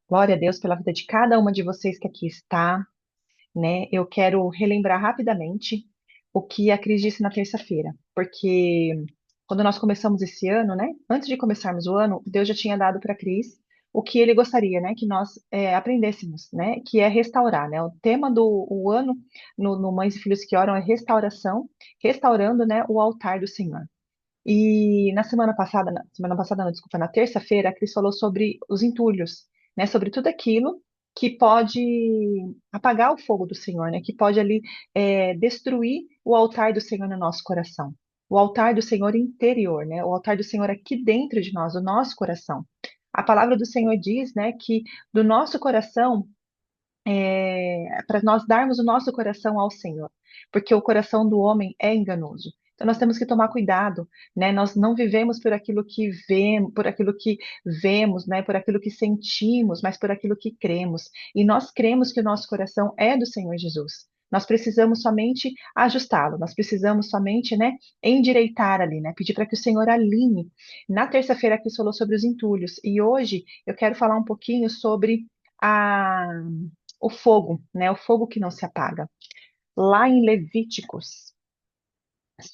Glória a Deus pela vida de cada uma de vocês que aqui está, né? Eu quero relembrar rapidamente o que a Cris disse na terça-feira, porque quando nós começamos esse ano, né? Antes de começarmos o ano, Deus já tinha dado para a Cris o que Ele gostaria, né? Que nós aprendêssemos, né? Que é restaurar, né? O tema do o ano no Mães e Filhos que Oram é restauração, restaurando, né? O altar do Senhor. E na semana passada, não, desculpa, na terça-feira, a Cris falou sobre os entulhos, né? Sobre tudo aquilo que pode apagar o fogo do Senhor, né? Que pode ali destruir o altar do Senhor no nosso coração. O altar do Senhor interior, né? O altar do Senhor aqui dentro de nós, o nosso coração. A palavra do Senhor diz, né, que do nosso coração para nós darmos o nosso coração ao Senhor, porque o coração do homem é enganoso. Então nós temos que tomar cuidado, né? Nós não vivemos por aquilo que vemos, né? Por aquilo que sentimos, mas por aquilo que cremos. E nós cremos que o nosso coração é do Senhor Jesus. Nós precisamos somente ajustá-lo, nós precisamos somente, né, endireitar ali, né, pedir para que o Senhor alinhe. Na terça-feira aqui falou sobre os entulhos e hoje eu quero falar um pouquinho sobre a o fogo, né? O fogo que não se apaga. Lá em Levíticos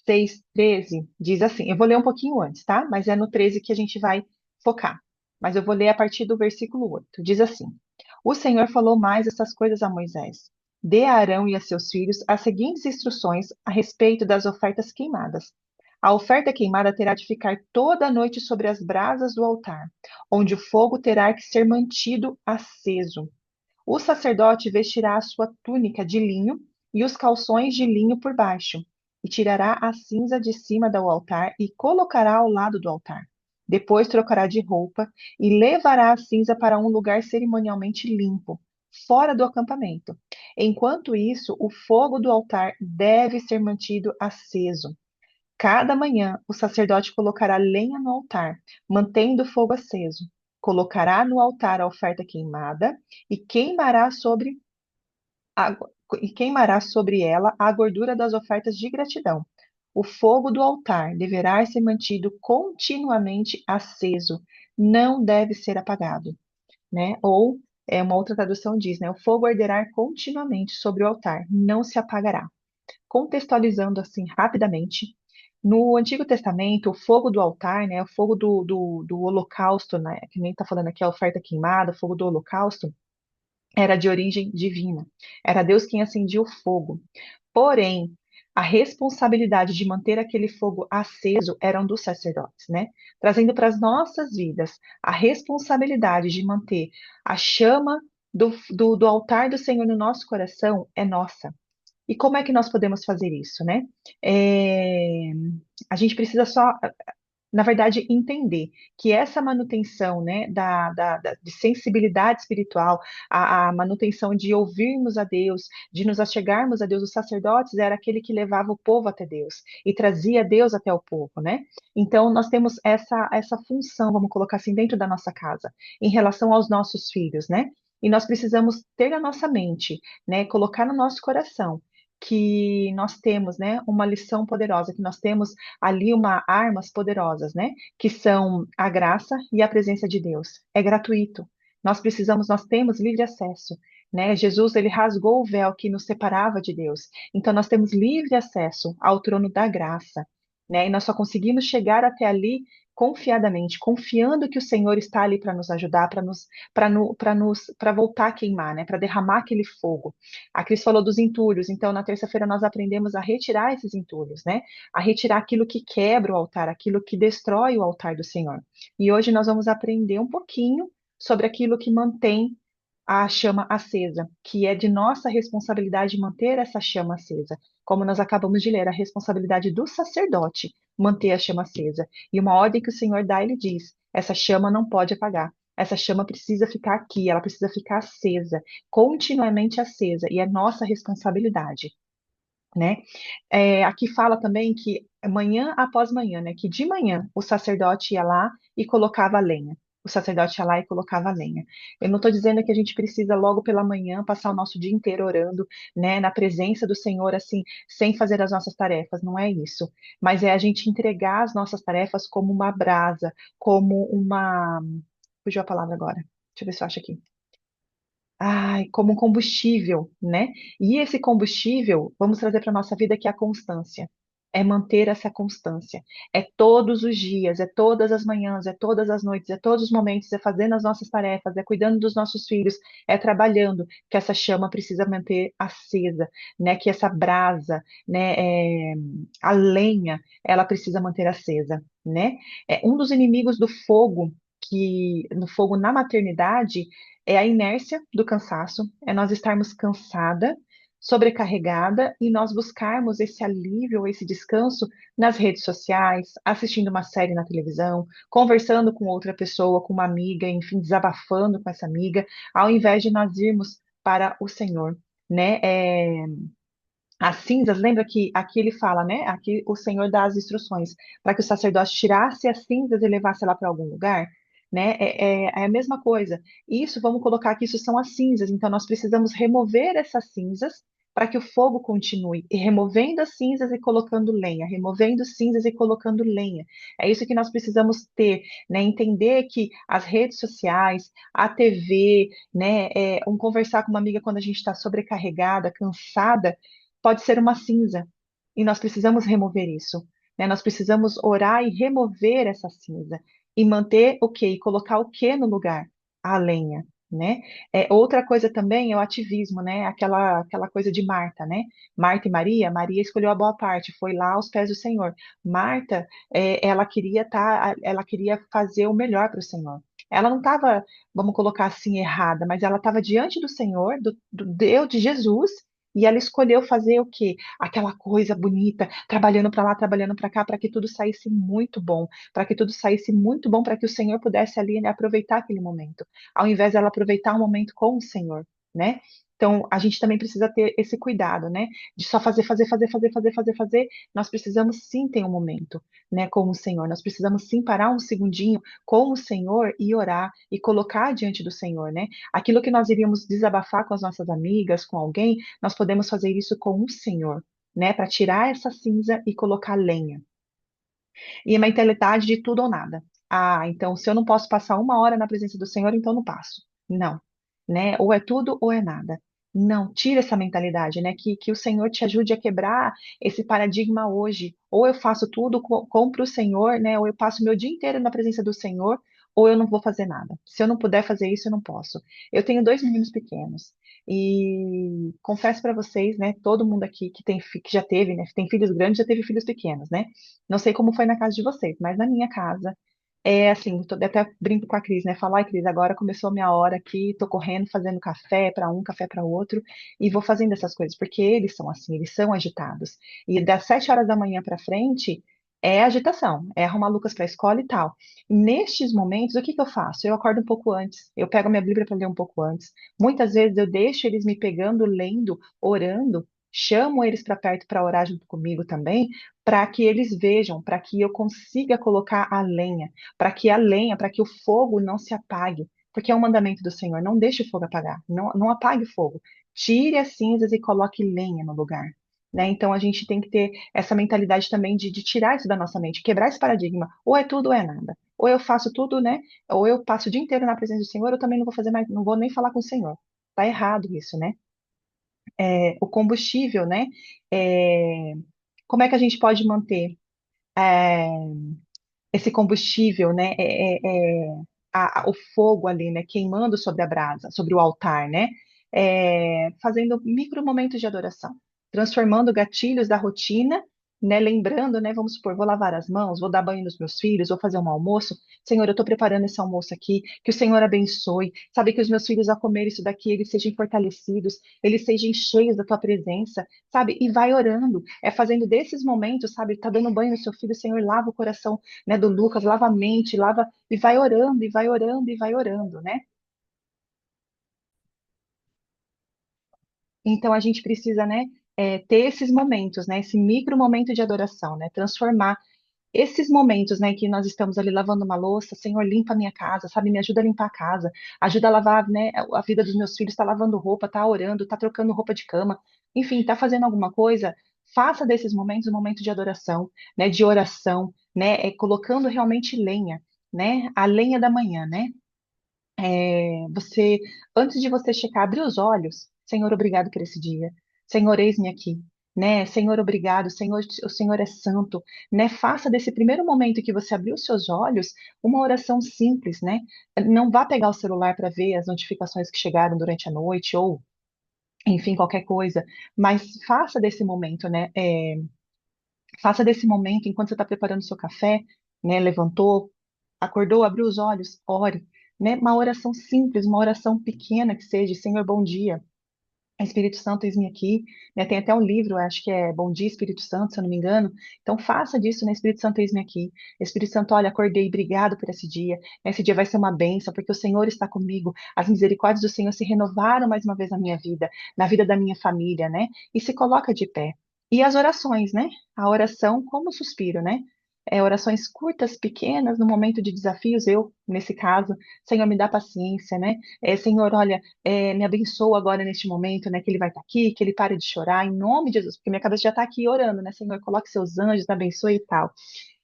6:13 diz assim, eu vou ler um pouquinho antes, tá? Mas é no 13 que a gente vai focar. Mas eu vou ler a partir do versículo 8. Diz assim: O Senhor falou mais essas coisas a Moisés. Dê a Arão e a seus filhos as seguintes instruções a respeito das ofertas queimadas. A oferta queimada terá de ficar toda a noite sobre as brasas do altar, onde o fogo terá que ser mantido aceso. O sacerdote vestirá a sua túnica de linho e os calções de linho por baixo, e tirará a cinza de cima do altar e colocará ao lado do altar. Depois trocará de roupa e levará a cinza para um lugar cerimonialmente limpo, fora do acampamento. Enquanto isso, o fogo do altar deve ser mantido aceso. Cada manhã, o sacerdote colocará lenha no altar, mantendo o fogo aceso. Colocará no altar a oferta queimada e a- queimará sobre ela a gordura das ofertas de gratidão. O fogo do altar deverá ser mantido continuamente aceso, não deve ser apagado, né? Ou uma outra tradução diz, né? O fogo arderá continuamente sobre o altar, não se apagará. Contextualizando assim rapidamente, no Antigo Testamento, o fogo do altar, né, o fogo do holocausto, né, que nem está falando aqui a oferta queimada, o fogo do holocausto, era de origem divina. Era Deus quem acendia o fogo. Porém, a responsabilidade de manter aquele fogo aceso eram dos sacerdotes, né? Trazendo para as nossas vidas a responsabilidade de manter a chama do altar do Senhor no nosso coração é nossa. E como é que nós podemos fazer isso, né? É, a gente precisa só, na verdade, entender que essa manutenção, né, de sensibilidade espiritual, a manutenção de ouvirmos a Deus, de nos achegarmos a Deus, os sacerdotes era aquele que levava o povo até Deus e trazia Deus até o povo, né? Então, nós temos essa função, vamos colocar assim, dentro da nossa casa, em relação aos nossos filhos, né? E nós precisamos ter na nossa mente, né, colocar no nosso coração que nós temos, né, uma lição poderosa, que nós temos ali uma armas poderosas, né, que são a graça e a presença de Deus. É gratuito. Nós temos livre acesso, né? Jesus, ele rasgou o véu que nos separava de Deus. Então nós temos livre acesso ao trono da graça, né? E nós só conseguimos chegar até ali confiadamente, confiando que o Senhor está ali para nos ajudar, para voltar a queimar, né? Para derramar aquele fogo. A Cris falou dos entulhos, então na terça-feira nós aprendemos a retirar esses entulhos, né? A retirar aquilo que quebra o altar, aquilo que destrói o altar do Senhor. E hoje nós vamos aprender um pouquinho sobre aquilo que mantém a chama acesa, que é de nossa responsabilidade manter essa chama acesa. Como nós acabamos de ler, a responsabilidade do sacerdote manter a chama acesa. E uma ordem que o Senhor dá, ele diz: essa chama não pode apagar. Essa chama precisa ficar aqui, ela precisa ficar acesa, continuamente acesa, e é nossa responsabilidade, né? Aqui fala também que manhã após manhã, né? Que de manhã o sacerdote ia lá e colocava a lenha. O sacerdote ia lá e colocava a lenha. Eu não estou dizendo que a gente precisa logo pela manhã passar o nosso dia inteiro orando, né? Na presença do Senhor, assim, sem fazer as nossas tarefas. Não é isso. Mas é a gente entregar as nossas tarefas como uma brasa, como fugiu a palavra agora. Deixa eu ver se eu acho aqui. Ai, como um combustível, né? E esse combustível, vamos trazer para a nossa vida que é a constância. É manter essa constância. É todos os dias, é todas as manhãs, é todas as noites, é todos os momentos, é fazendo as nossas tarefas, é cuidando dos nossos filhos, é trabalhando, que essa chama precisa manter acesa, né? Que essa brasa, né? A lenha, ela precisa manter acesa, né? É um dos inimigos do fogo, que no fogo na maternidade é a inércia do cansaço, é nós estarmos cansada, sobrecarregada e nós buscarmos esse alívio, esse descanso nas redes sociais, assistindo uma série na televisão, conversando com outra pessoa, com uma amiga, enfim, desabafando com essa amiga, ao invés de nós irmos para o Senhor, né? As cinzas, lembra que aqui ele fala, né? Aqui o Senhor dá as instruções para que o sacerdote tirasse as cinzas e levasse lá para algum lugar, né? É a mesma coisa. Isso, vamos colocar que isso são as cinzas. Então, nós precisamos remover essas cinzas para que o fogo continue. E removendo as cinzas e colocando lenha, removendo cinzas e colocando lenha. É isso que nós precisamos ter, né? Entender que as redes sociais, a TV, né? Um conversar com uma amiga quando a gente está sobrecarregada, cansada pode ser uma cinza. E nós precisamos remover isso, né? Nós precisamos orar e remover essa cinza. E manter o quê? E colocar o quê no lugar? A lenha, né? Outra coisa também é o ativismo, né? Aquela coisa de Marta, né? Marta e Maria, Maria escolheu a boa parte, foi lá aos pés do Senhor. Marta, ela queria fazer o melhor para o Senhor. Ela não estava, vamos colocar assim, errada, mas ela estava diante do Senhor, do Deus, de Jesus, e ela escolheu fazer o quê? Aquela coisa bonita, trabalhando para lá, trabalhando para cá, para que tudo saísse muito bom, para que tudo saísse muito bom, para que o Senhor pudesse ali, né, aproveitar aquele momento, ao invés dela aproveitar o momento com o Senhor, né? Então, a gente também precisa ter esse cuidado, né? De só fazer, fazer, fazer, fazer, fazer, fazer, fazer. Nós precisamos sim ter um momento, né, com o Senhor. Nós precisamos sim parar um segundinho com o Senhor e orar e colocar diante do Senhor, né? Aquilo que nós iríamos desabafar com as nossas amigas, com alguém, nós podemos fazer isso com o Senhor, né? Para tirar essa cinza e colocar lenha. E a mentalidade de tudo ou nada. Ah, então se eu não posso passar uma hora na presença do Senhor, então não passo. Não, né? Ou é tudo ou é nada. Não, tira essa mentalidade, né? Que o Senhor te ajude a quebrar esse paradigma hoje. Ou eu faço tudo com o Senhor, né? Ou eu passo meu dia inteiro na presença do Senhor, ou eu não vou fazer nada. Se eu não puder fazer isso, eu não posso. Eu tenho dois meninos pequenos. E confesso para vocês, né? Todo mundo aqui que já teve, né? Tem filhos grandes, já teve filhos pequenos, né? Não sei como foi na casa de vocês, mas na minha casa é assim, até brinco com a Cris, né? Falar, ai, Cris, agora começou a minha hora aqui, tô correndo, fazendo café para um, café para outro, e vou fazendo essas coisas, porque eles são assim, eles são agitados. E das 7 horas da manhã para frente é agitação, é arrumar Lucas para a escola e tal. Nestes momentos, o que que eu faço? Eu acordo um pouco antes, eu pego a minha Bíblia para ler um pouco antes. Muitas vezes eu deixo eles me pegando, lendo, orando, chamo eles para perto para orar junto comigo também, para que eles vejam, para que eu consiga colocar a lenha, para que o fogo não se apague, porque é um mandamento do Senhor, não deixe o fogo apagar, não apague o fogo, tire as cinzas e coloque lenha no lugar. Né? Então a gente tem que ter essa mentalidade também de tirar isso da nossa mente, quebrar esse paradigma, ou é tudo ou é nada. Ou eu faço tudo, né? Ou eu passo o dia inteiro na presença do Senhor, eu também não vou fazer mais, não vou nem falar com o Senhor. Tá errado isso, né? O combustível, né? É, como é que a gente pode manter é, esse combustível, né? O fogo ali, né? Queimando sobre a brasa, sobre o altar, né? Fazendo micro momentos de adoração, transformando gatilhos da rotina, né? Lembrando, né? Vamos supor, vou lavar as mãos, vou dar banho nos meus filhos, vou fazer um almoço. Senhor, eu estou preparando esse almoço aqui, que o Senhor abençoe. Sabe que os meus filhos, ao comer isso daqui, eles sejam fortalecidos, eles sejam cheios da tua presença, sabe? E vai orando, fazendo desses momentos, sabe? Tá dando banho no seu filho, Senhor, lava o coração, né, do Lucas, lava a mente, lava, e vai orando, e vai orando, e vai orando, né? Então a gente precisa, né, ter esses momentos, né, esse micro momento de adoração, né, transformar esses momentos, né, que nós estamos ali lavando uma louça, Senhor, limpa a minha casa, sabe, me ajuda a limpar a casa, ajuda a lavar, né, a vida dos meus filhos, está lavando roupa, está orando, está trocando roupa de cama, enfim, está fazendo alguma coisa, faça desses momentos um momento de adoração, né, de oração, né, colocando realmente lenha, né, a lenha da manhã, né, Você, antes de você checar, abrir os olhos. Senhor, obrigado por esse dia. Senhor, eis-me aqui. Né? Senhor, obrigado. Senhor, o Senhor é santo, né? Faça desse primeiro momento que você abriu os seus olhos uma oração simples, né? Não vá pegar o celular para ver as notificações que chegaram durante a noite ou, enfim, qualquer coisa, mas faça desse momento, né? Faça desse momento, enquanto você está preparando o seu café, né? Levantou, acordou, abriu os olhos, ore, né? Uma oração simples, uma oração pequena que seja, Senhor, bom dia. Espírito Santo, eis-me aqui, né? Tem até um livro, acho que é Bom Dia, Espírito Santo, se eu não me engano. Então faça disso, né? Espírito Santo, eis-me aqui. Espírito Santo, olha, acordei, obrigado por esse dia. Esse dia vai ser uma bênção, porque o Senhor está comigo. As misericórdias do Senhor se renovaram mais uma vez na minha vida, na vida da minha família, né? E se coloca de pé. E as orações, né? A oração como suspiro, né? Orações curtas, pequenas, no momento de desafios, eu, nesse caso, Senhor, me dá paciência, né? Senhor, olha, me abençoa agora neste momento, né? Que ele vai estar aqui, que ele pare de chorar, em nome de Jesus, porque minha cabeça já está aqui orando, né? Senhor, coloque seus anjos, abençoe e tal.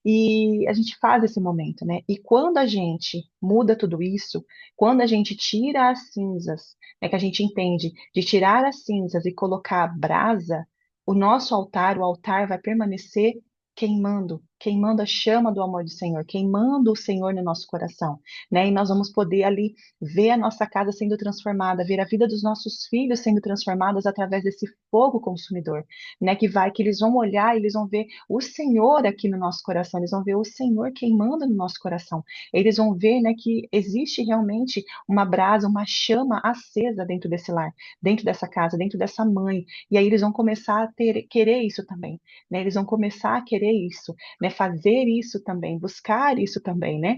E a gente faz esse momento, né? E quando a gente muda tudo isso, quando a gente tira as cinzas, é que a gente entende de tirar as cinzas e colocar a brasa, o nosso altar, o altar vai permanecer queimando, queimando a chama do amor do Senhor, queimando o Senhor no nosso coração, né? E nós vamos poder ali ver a nossa casa sendo transformada, ver a vida dos nossos filhos sendo transformadas através desse fogo consumidor, né? Que eles vão olhar, e eles vão ver o Senhor aqui no nosso coração, eles vão ver o Senhor queimando no nosso coração. Eles vão ver, né, que existe realmente uma brasa, uma chama acesa dentro desse lar, dentro dessa casa, dentro dessa mãe. E aí eles vão começar a querer isso também, né? Eles vão começar a querer isso, né? Fazer isso também, buscar isso também, né?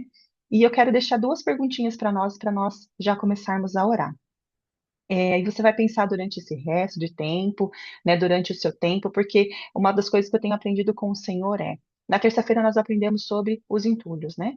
E eu quero deixar duas perguntinhas para nós já começarmos a orar. E você vai pensar durante esse resto de tempo, né, durante o seu tempo, porque uma das coisas que eu tenho aprendido com o Senhor na terça-feira nós aprendemos sobre os entulhos, né?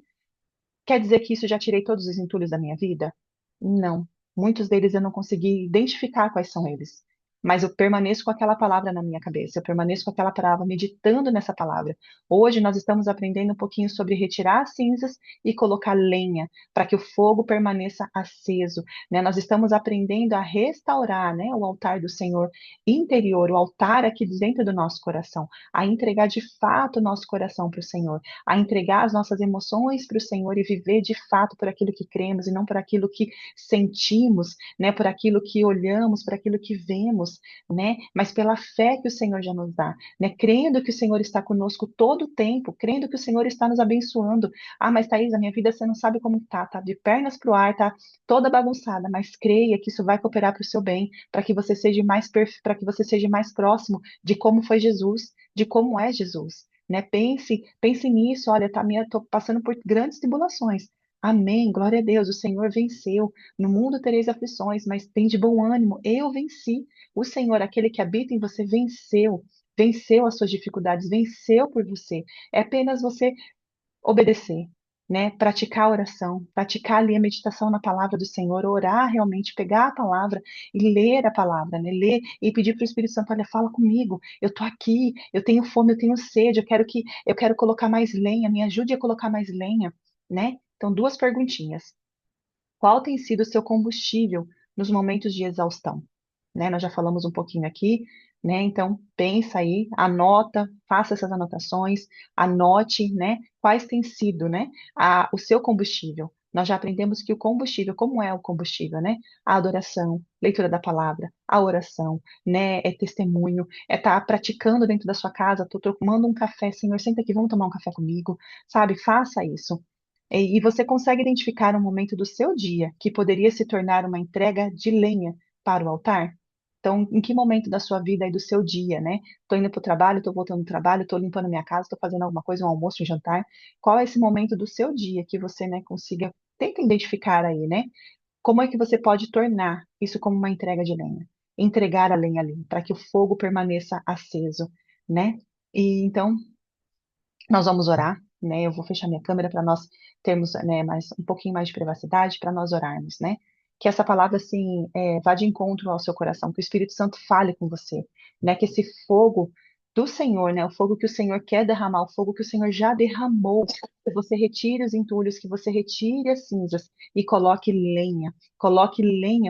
Quer dizer que isso já tirei todos os entulhos da minha vida? Não. Muitos deles eu não consegui identificar quais são eles. Mas eu permaneço com aquela palavra na minha cabeça, eu permaneço com aquela palavra, meditando nessa palavra. Hoje nós estamos aprendendo um pouquinho sobre retirar as cinzas e colocar lenha, para que o fogo permaneça aceso, né? Nós estamos aprendendo a restaurar, né, o altar do Senhor interior, o altar aqui dentro do nosso coração, a entregar de fato o nosso coração para o Senhor, a entregar as nossas emoções para o Senhor e viver de fato por aquilo que cremos e não por aquilo que sentimos, né, por aquilo que olhamos, por aquilo que vemos, né, mas pela fé que o Senhor já nos dá, né, crendo que o Senhor está conosco todo o tempo, crendo que o Senhor está nos abençoando. Ah, mas Thaís, a minha vida você não sabe como tá de pernas para o ar, tá toda bagunçada, mas creia que isso vai cooperar para o seu bem, para que você seja mais para que você seja mais próximo de como foi Jesus, de como é Jesus, né? Pense nisso. Olha, tô passando por grandes tribulações. Amém, glória a Deus, o Senhor venceu. No mundo tereis aflições, mas tem de bom ânimo. Eu venci. O Senhor, aquele que habita em você, venceu. Venceu as suas dificuldades, venceu por você. É apenas você obedecer, né? Praticar a oração, praticar ali a meditação na palavra do Senhor, orar realmente, pegar a palavra e ler a palavra, né? Ler e pedir para o Espírito Santo, olha, fala comigo, eu tô aqui, eu tenho fome, eu tenho sede, eu quero colocar mais lenha, me ajude a colocar mais lenha, né? Então, duas perguntinhas. Qual tem sido o seu combustível nos momentos de exaustão? Né? Nós já falamos um pouquinho aqui, né? Então, pensa aí, anota, faça essas anotações, anote, né? Quais têm sido, né? O seu combustível. Nós já aprendemos que o combustível, como é o combustível, né? A adoração, leitura da palavra, a oração, né? É testemunho, é estar praticando dentro da sua casa, tô tomando um café, Senhor, senta aqui, vamos tomar um café comigo, sabe? Faça isso. E você consegue identificar um momento do seu dia que poderia se tornar uma entrega de lenha para o altar? Então, em que momento da sua vida e do seu dia, né? Estou indo para o trabalho, estou voltando do trabalho, estou limpando minha casa, estou fazendo alguma coisa, um almoço, um jantar. Qual é esse momento do seu dia que você, né, consiga, tenta identificar aí, né? Como é que você pode tornar isso como uma entrega de lenha? Entregar a lenha ali, para que o fogo permaneça aceso, né? E então, nós vamos orar, né? Eu vou fechar minha câmera para nós termos, né, mais um pouquinho mais de privacidade para nós orarmos, né? Que essa palavra assim vá de encontro ao seu coração, que o Espírito Santo fale com você, né? Que esse fogo do Senhor, né? O fogo que o Senhor quer derramar, o fogo que o Senhor já derramou. Que você retire os entulhos, que você retire as cinzas e coloque lenha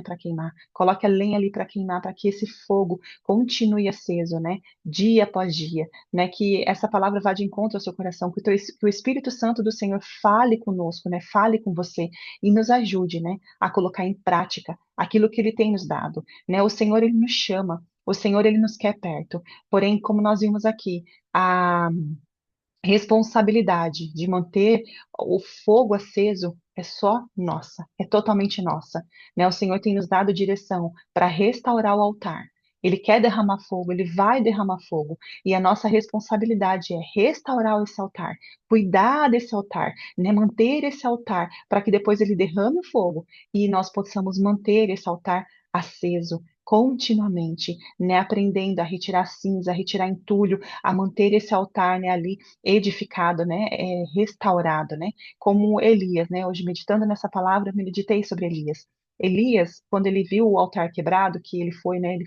para queimar, coloque a lenha ali para queimar, para que esse fogo continue aceso, né? Dia após dia, né? Que essa palavra vá de encontro ao seu coração, que o Espírito Santo do Senhor fale conosco, né? Fale com você e nos ajude, né? A colocar em prática aquilo que Ele tem nos dado, né? O Senhor, Ele nos chama, o Senhor, Ele nos quer perto. Porém, como nós vimos aqui, a responsabilidade de manter o fogo aceso é só nossa, é totalmente nossa, né? O Senhor tem nos dado direção para restaurar o altar. Ele quer derramar fogo, ele vai derramar fogo, e a nossa responsabilidade é restaurar esse altar, cuidar desse altar, né? Manter esse altar para que depois ele derrame o fogo e nós possamos manter esse altar aceso continuamente, né? Aprendendo a retirar cinza, a retirar entulho, a manter esse altar, né, ali edificado, né, restaurado, né, como Elias, né, hoje meditando nessa palavra, meditei sobre Elias. Elias, quando ele viu o altar quebrado, que ele foi, né,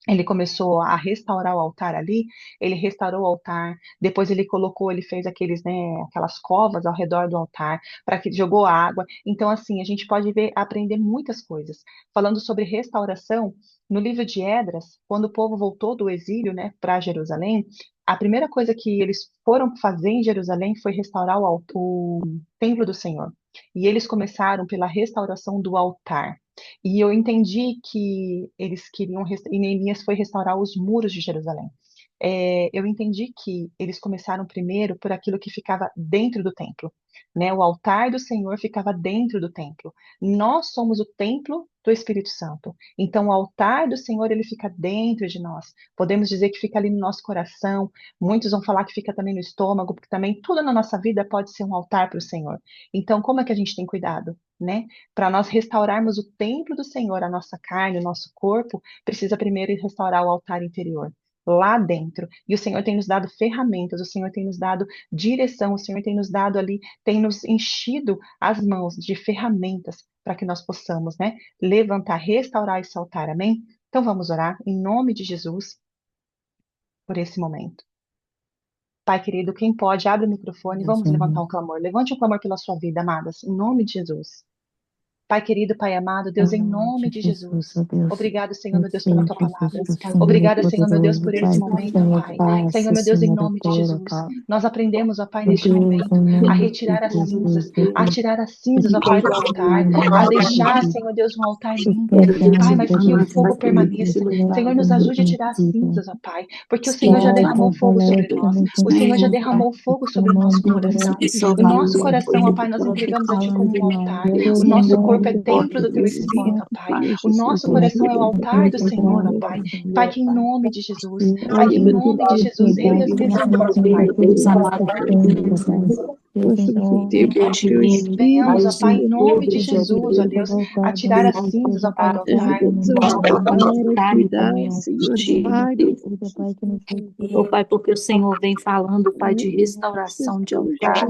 ele começou a restaurar o altar ali, ele restaurou o altar, depois ele colocou, ele fez aqueles, né, aquelas covas ao redor do altar, para que jogou água. Então, assim, a gente pode ver, aprender muitas coisas. Falando sobre restauração, no livro de Esdras, quando o povo voltou do exílio, né, para Jerusalém, a primeira coisa que eles foram fazer em Jerusalém foi restaurar o templo do Senhor. E eles começaram pela restauração do altar. E eu entendi que eles queriam, e Neemias foi restaurar os muros de Jerusalém. Eu entendi que eles começaram primeiro por aquilo que ficava dentro do templo, né? O altar do Senhor ficava dentro do templo. Nós somos o templo do Espírito Santo. Então, o altar do Senhor, ele fica dentro de nós. Podemos dizer que fica ali no nosso coração. Muitos vão falar que fica também no estômago, porque também tudo na nossa vida pode ser um altar para o Senhor. Então, como é que a gente tem cuidado, né? Para nós restaurarmos o templo do Senhor, a nossa carne, o nosso corpo, precisa primeiro restaurar o altar interior, lá dentro. E o Senhor tem nos dado ferramentas, o Senhor tem nos dado direção, o Senhor tem nos dado ali, tem nos enchido as mãos de ferramentas para que nós possamos, né, levantar, restaurar esse altar, amém? Então vamos orar em nome de Jesus por esse momento. Pai querido, quem pode, abre o microfone, Deus, vamos levantar um clamor. Levante um clamor pela sua vida, amadas, em nome de Jesus. Pai querido, Pai amado, em Deus, em nome nome de de Jesus, ó Jesus. Deus, Obrigado, Senhor, eu meu Deus, pela sei, tua palavra. Jesus, que o Senhor é Obrigada, Senhor, meu Deus, poderoso, por esse Pai, que o momento, ó Senhor Pai. Senhor, faça, o meu Deus, em Senhor nome de opera, Jesus. Pai. Nós aprendemos, ó Pai, Meu neste Deus, em momento, a nome retirar as de cinzas, Jesus, ó a Deus, tirar as cinzas, ó Pai, do altar, em a nome de deixar, Jesus, Senhor Deus, um altar limpo. Pai, sustentando, mas que o Deus, fogo aquele permaneça. que tem Senhor, algo nos ajude a tirar as repreendido. cinzas, ó Pai, porque o Senhor já Pai, derramou fogo sobre fortalece nós. nesse O Senhor já momento, derramou o fogo sobre o Senhor nosso poderoso, coração. O nosso Jesus, coração, ó Pai, nós entregamos a Ti como um falando, altar. Deus, O em nosso corpo é nome de templo do Teu Jesus, Espírito, ó Pai. O nosso Deus, coração é o altar do Senhor, ó Pai. Pai, que em nome de Jesus, Pai, que em nome de Jesus, eu e as minhas irmãs, ó Pai, Deus amado, Deus, em nome de Jesus, venhamos, ó Deus, Pai, em nome de seja Jesus, ó Deus, a voltado, tirar as Deus, cinzas, ó seja Pai, do voltado altar. no nosso lar, estar em comunhão contigo, vida, Pai, que nos Ô Pai, porque o Senhor vem falando, Pai, de restauração de altar.